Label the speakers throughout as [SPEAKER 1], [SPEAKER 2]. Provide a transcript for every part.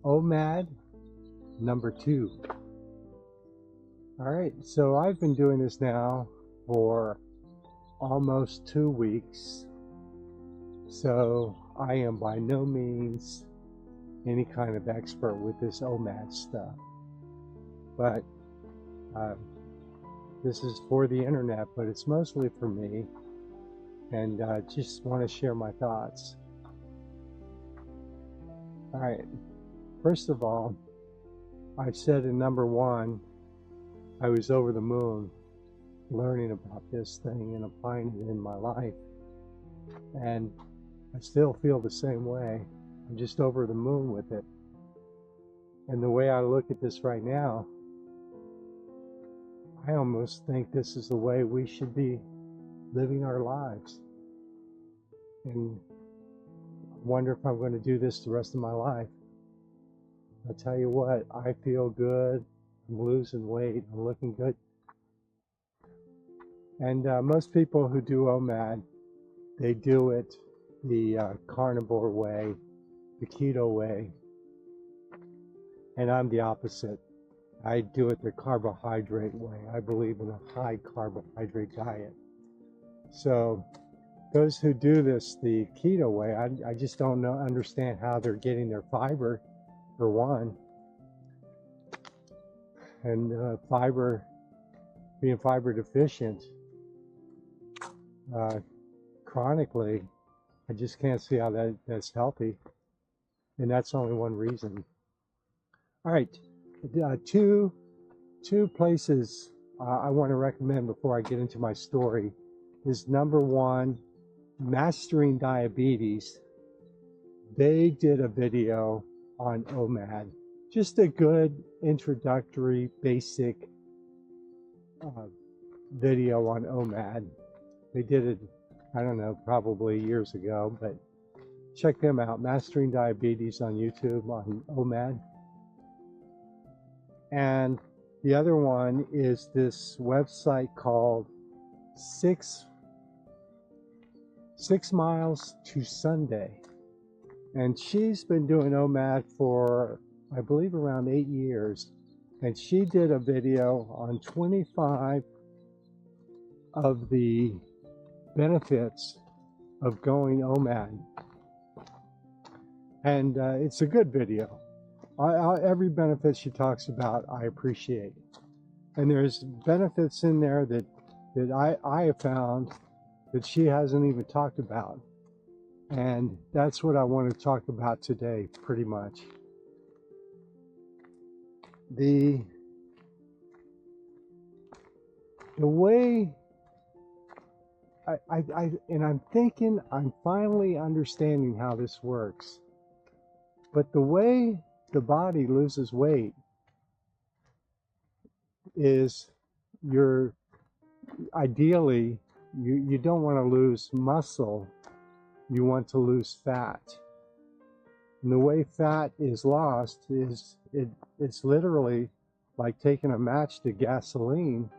[SPEAKER 1] MikeOMAD number 2. All right, so I've been doing this now for almost 2 weeks. So I am by no means any kind of expert with this OMAD stuff. But this is for the internet, but it's mostly for me. And just want to share my thoughts. All right, first of all, I've said in number 1, I was over the moon learning about this thing and applying it in my life. And I still feel the same way. I'm just over the moon with it. And the way I look at this right now, I almost think this is the way we should be living our lives. And I wonder if I'm going to do this the rest of my life. I'll tell you what, I feel good. I'm losing weight. I'm looking good. And most people who do OMAD, they do it the carnivore way, the keto way. And I'm the opposite. I do it the carbohydrate way. I believe in a high carbohydrate diet. So those who do this the keto way, I just don't understand how they're getting their fiber, for one. And being fiber deficient chronically, I just can't see how that's healthy. And that's only one reason. All right, two places I want to recommend before I get into my story is number 1, Mastering Diabetes. They did a video on OMAD, just a good introductory, basic video on OMAD. They did it, I don't know, probably years ago, but check them out. Mastering Diabetes on YouTube on OMAD. And the other one is this website called 6 Miles to Sunday. And she's been doing OMAD for, I believe, around 8 years. And she did a video on 25 of the benefits of going OMAD. And it's a good video. Every benefit she talks about, I appreciate. And there's benefits in there that I have found that she hasn't even talked about. And that's what I want to talk about today, pretty much. The way I'm thinking I'm finally understanding how this works. But the way the body loses weight is ideally you don't want to lose muscle, you want to lose fat. And the way fat is lost is it's literally like taking a match to gasoline.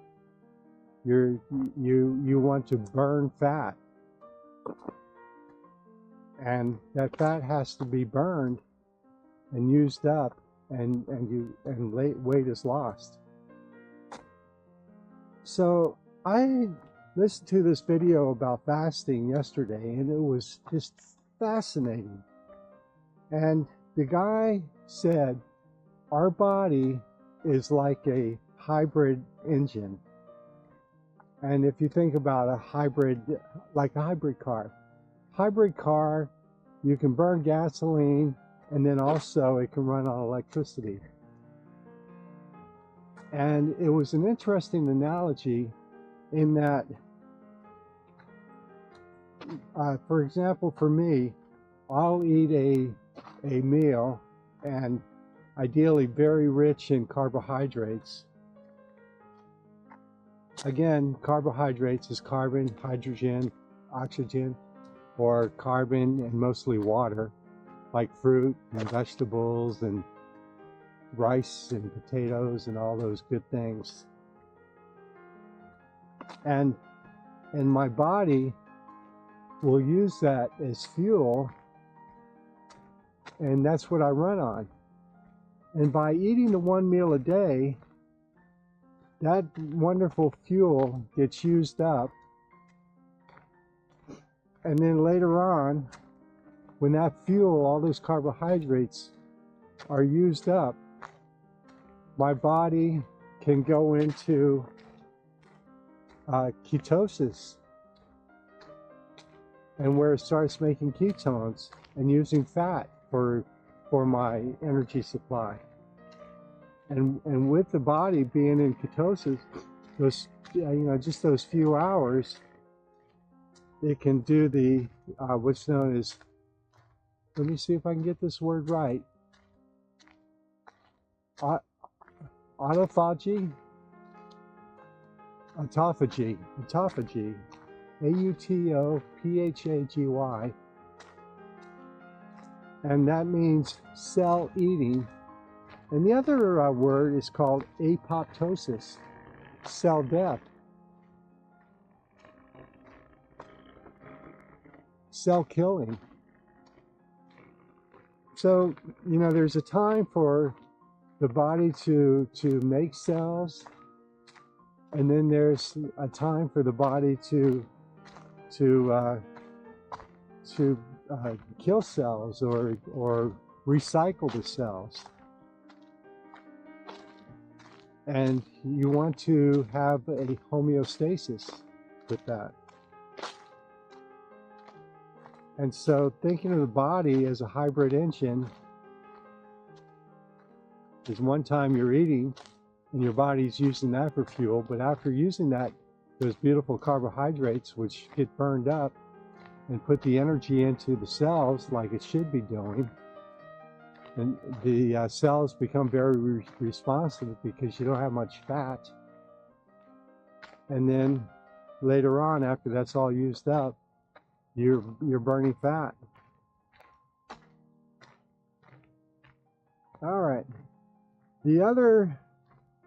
[SPEAKER 1] You want to burn fat, and that fat has to be burned and used up, and weight is lost. So I listened to this video about fasting yesterday, and it was just fascinating. And the guy said our body is like a hybrid engine. And if you think about a hybrid, like a hybrid car, you can burn gasoline, and then also it can run on electricity. And it was an interesting analogy in that, for example, for me, I'll eat a meal, and ideally very rich in carbohydrates. Again, carbohydrates is carbon, hydrogen, oxygen, or carbon and mostly water, like fruit and vegetables and rice and potatoes and all those good things. And my body will use that as fuel, and that's what I run on. And by eating the one meal a day, that wonderful fuel gets used up. And then later on, when that fuel, all those carbohydrates are used up, my body can go into ketosis, and where it starts making ketones and using fat for my energy supply. And with the body being in ketosis, those just those few hours, it can do the what's known as, let me see if I can get this word right, autophagy, autophagy, and that means cell eating. And the other word is called apoptosis, cell death, cell killing. So, there's a time for the body to make cells, and then there's a time for the body to kill cells or recycle the cells. And you want to have a homeostasis with that. And so thinking of the body as a hybrid engine is one time you're eating and your body's using that for fuel, but after using that, those beautiful carbohydrates which get burned up and put the energy into the cells like it should be doing, and the cells become very responsive because you don't have much fat. And then later on, after that's all used up, you're burning fat. All right. The other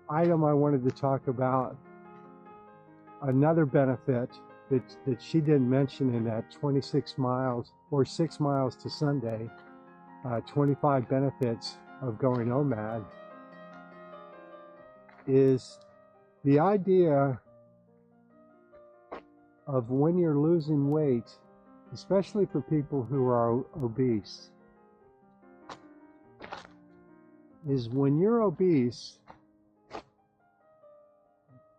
[SPEAKER 1] item I wanted to talk about, another benefit that she didn't mention in that 26 miles or 6 miles to Sunday, 25 benefits of going OMAD, is the idea of when you're losing weight, especially for people who are obese, is when you're obese,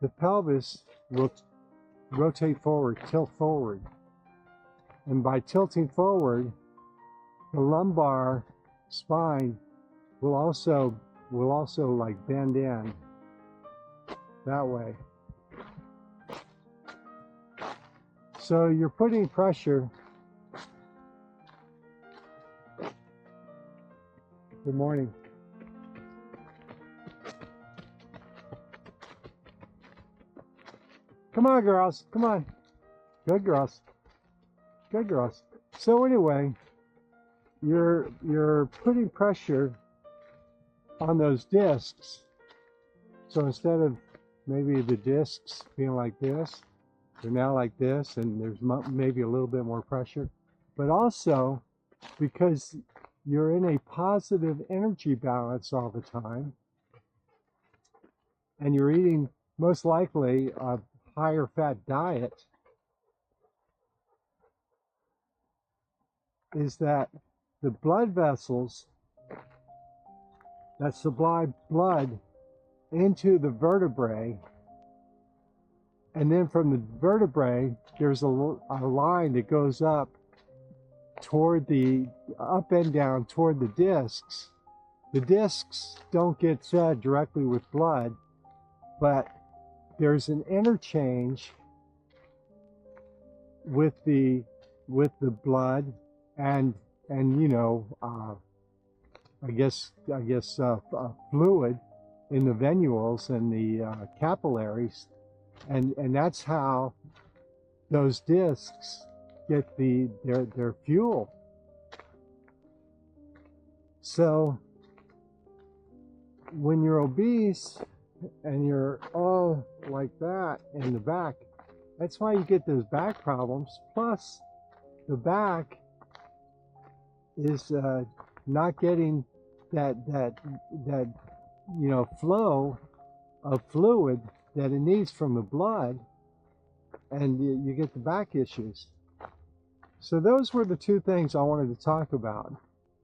[SPEAKER 1] the pelvis will rotate forward, tilt forward. And by tilting forward, the lumbar spine will also like bend in that way. So you're putting pressure. Good morning. Come on, girls. Come on. Good girls. Good girls. So anyway, you're putting pressure on those discs. So instead of maybe the discs being like this, they're now like this, and there's maybe a little bit more pressure. But also, because you're in a positive energy balance all the time, and you're eating most likely a higher fat diet, is that the blood vessels that supply blood into the vertebrae, and then from the vertebrae there's a line that goes up and down toward the discs. The discs don't get fed directly with blood, but there's an interchange with the blood and I guess fluid in the venules and the capillaries, and that's how those discs get their fuel. So when you're obese and you're all like that in the back, that's why you get those back problems. Plus, the back is not getting that flow of fluid that it needs from the blood, and you get the back issues. So those were the two things I wanted to talk about: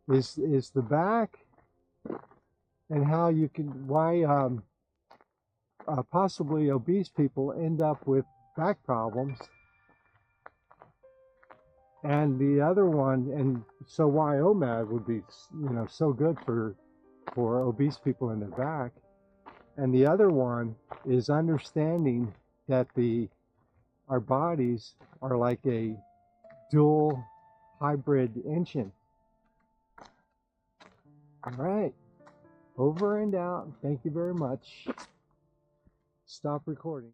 [SPEAKER 1] is the back, and how you can, why possibly obese people end up with back problems, and the other one, and so why OMAD would be so good for obese people in the back. And the other one is understanding that our bodies are like a dual hybrid engine. All right, over and out. Thank you very much. Stop recording.